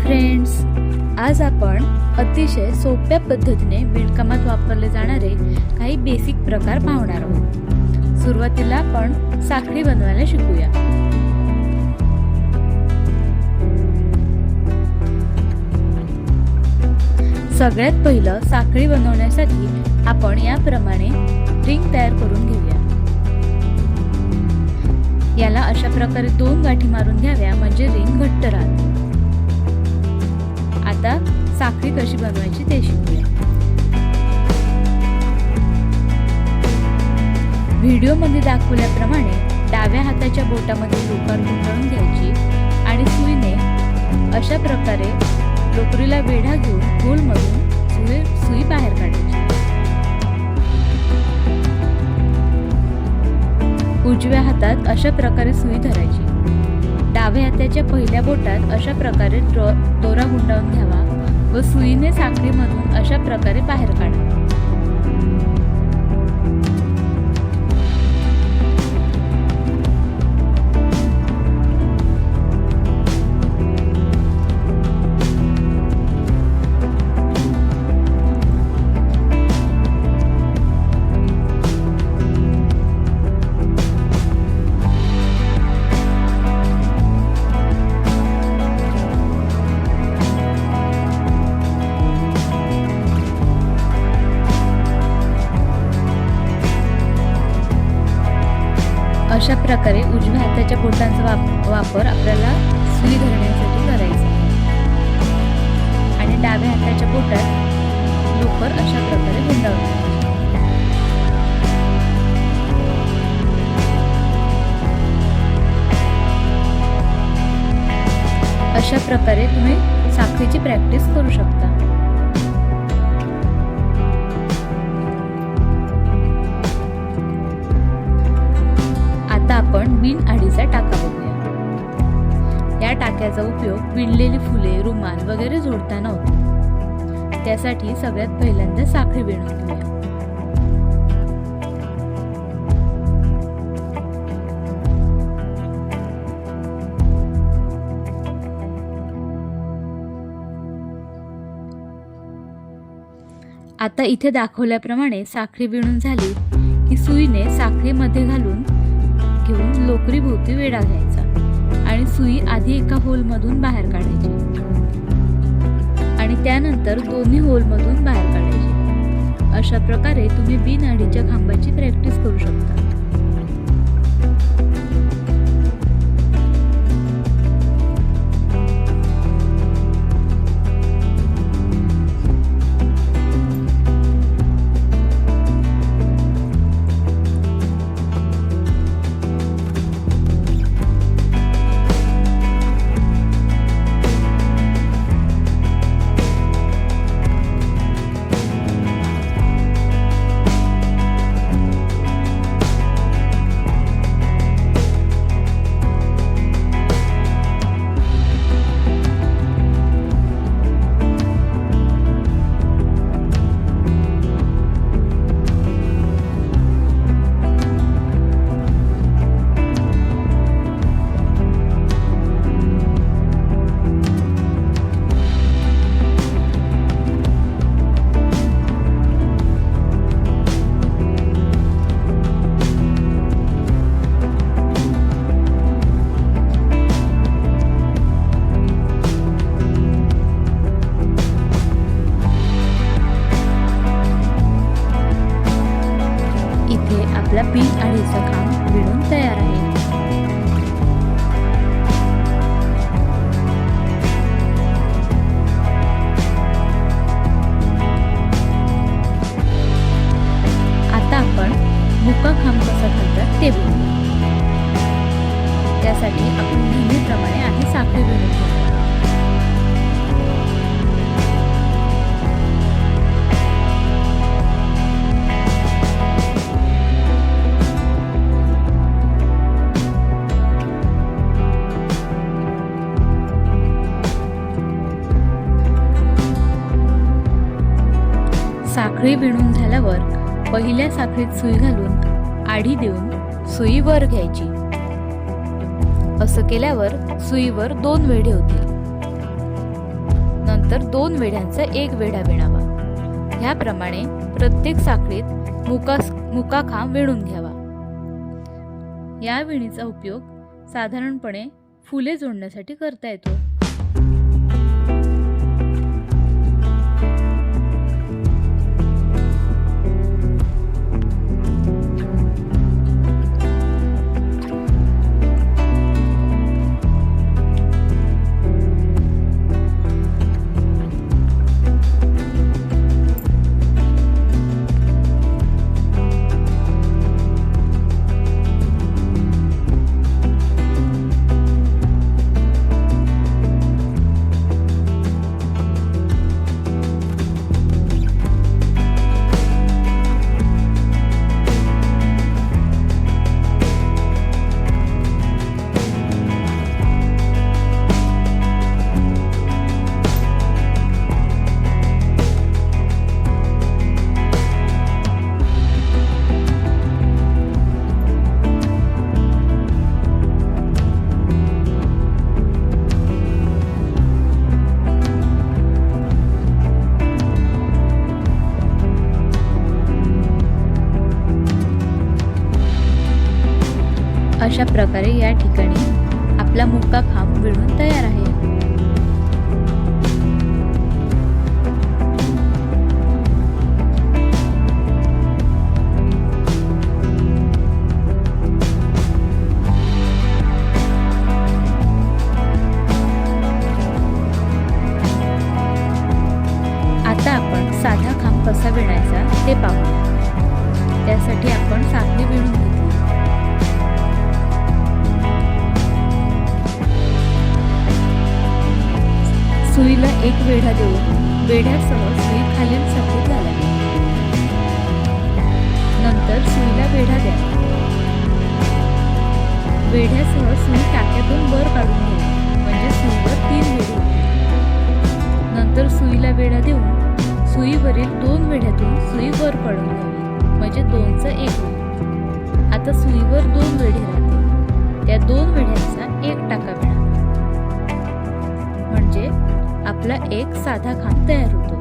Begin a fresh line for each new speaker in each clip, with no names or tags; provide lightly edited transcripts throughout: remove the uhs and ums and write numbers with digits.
Friends, आज आपण अतिशय सोप्या पद्धतीने विणकामात वापरले जाणारे काही बेसिक प्रकार पाहणार आहोत। सुरुवातीला आपण साखळी बनवायला शिकूया। सगळ्यात पहिलं साखळी बनवण्यासाठी आपण याप्रमाणे रिंग तयार करून घेऊया। याला अशा प्रकारे 2 गाठी मारून घ्याव्या, म्हणजे रिंग घट्ट राहते। आता साखळी कशी बनवायची ते शिकूया। व्हिडिओमध्ये दाखवल्याप्रमाणे डाव्या हाताच्या बोटामध्ये लोकर गुंडाळून घ्यायची आणि सुईने अशा प्रकारे लोकरीला वेढा घेऊन होलमधून सुई बाहेर काढायची। उजव्या हातात अशा प्रकारे सुई धरायची। डाव्या हाताच्या पहिल्या बोटात अशा प्रकारे दोरा गुंडाळून घ्यावा व सुईने साखळीमधून अशा प्रकारे बाहेर काढा। अशा प्रकारे उजव्या हाताच्या बोटांचा वापर आपल्याला सुई धरण्यासाठी करायचा आणि डाव्या हाताच्या बोटात लोकर अशा प्रकारे गुंडाळून अशा प्रकारे तुम्ही साखळीची प्रॅक्टिस करू शकता। आता आपण विण आडीचा टाका बघूया। या टाक्याचा उपयोग विणलेली फुले, रुमाल वगैरे जोडताना होतो। त्यासाठी सगळ्यात पहिल्यांदा साखळी विणून घेऊया। आता इथे दाखवल्याप्रमाणे साखळी विणून झाली की सुईने साखळीमध्ये घेऊन लोकरी भोवती वेढा घ्यायचा आणि सुई आधी एका होलमधून बाहेर काढायची आणि त्यानंतर दोन्ही होलमधून बाहेर काढायची। अशा प्रकारे तुम्ही बिन आडीच्या खांबाची प्रॅक्टिस करू शकता। आपला बिन आडीचा खांब विणून तयार आहे। आता आपण मुका खांब कसा घालतात ते बघू। त्यासाठी आपण नेहमीप्रमाणे आधी साखळी विणून घेऊ। साखळी विणून झाल्यावर पहिल्या साखळीत सुई घालून आडी देऊन सुई वर घ्यायची। असं केल्यावर सुईवर 2 वेढे होतील। त्यानंतर 2 वेढ्यांचा 1 वेढा विणावा. ह्याप्रमाणे प्रत्येक साखळीत मुका खांब विणून घ्यावा. या विणीचा उपयोग साधारणपणे फुले जोडण्यासाठी करता येतो. अशा प्रकारे या ठिकाणी आपला मुका खांब विणून तयार आहे. आता आपण साधा खांब कसा विणायचा ते पाहूया. त्यासाठी आपण साखळी विणून घेतली. सुईला 1 वेढा देऊन वेढ्यासह सुई खालील साखळीत घालावी. नंतर सुईला वेढा द्या. वेढ्यासह सुई टाक्यातून वर काढून घ्यावी, म्हणजे सुईवर 3 वेढे होतील. नंतर सुईला वेढा देऊन सुईवरील 2 वेढ्यातून सुई वर काढून घ्यावी, म्हणजे 2चा 1 होईल. आता सुईवर 2 वेढे राहतील. त्या 2 वेढ्यांचा 1 टाका विणा, म्हणजे आपला एक साधा खांब तयार होतो.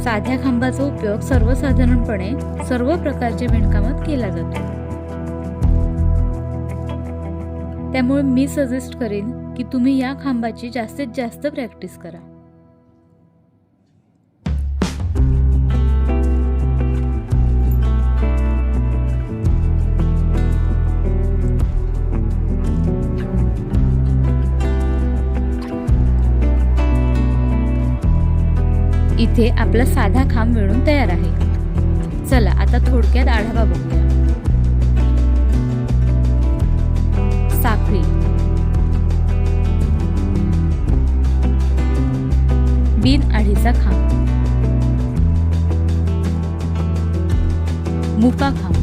साध्या खांबाचा उपयोग सर्वसाधारणपणे सर्व प्रकारच्या विणकामात केला जातो. त्यामुळे मी सजेस्ट करेन की तुम्ही या खांबाची जास्तीत जास्त प्रॅक्टिस करा. इथे आपला साधा खांब विणून तयार आहे. चला आता थोडक्यात आढावा बघूया. साखळी, बिन आढीचा खांब, मुका खांब,